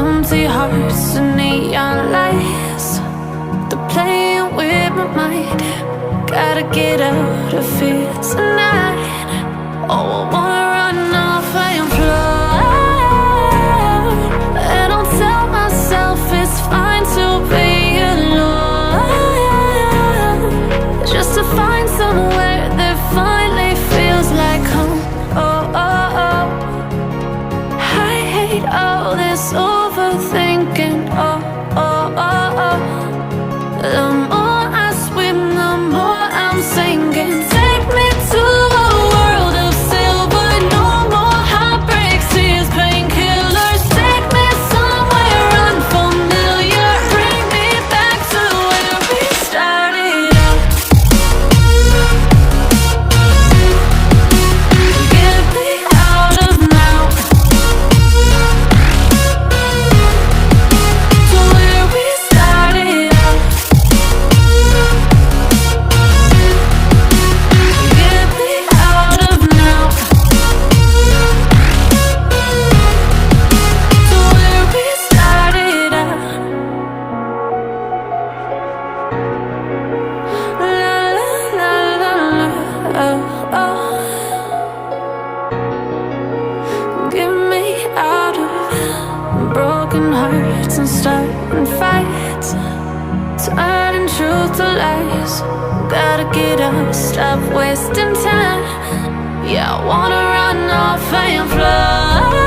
Empty hearts and neon lights, they're playing with my mind. Gotta get out of here tonight. Oh, I wanna run off and fly, and I'll tell myself it's fine to be alone, just to find somewhere that finally feels like home. Oh, oh, oh. I hate all this overthinking. Oh, oh, oh, oh. The more I swim, the more I'm sinking. Take me to a world of silver. No more heartbreaks, tears, painkillers. Take me somewhere unfamiliar. Bring me back to where we started out. Get me out of now, to where we started out. Get me out of now, to where we started out. La la la la la, oh, oh. Get me out of broken hearts and starting fights, turning truth to lies. Gotta get up, stop wasting time. Yeah, I wanna run off and fly.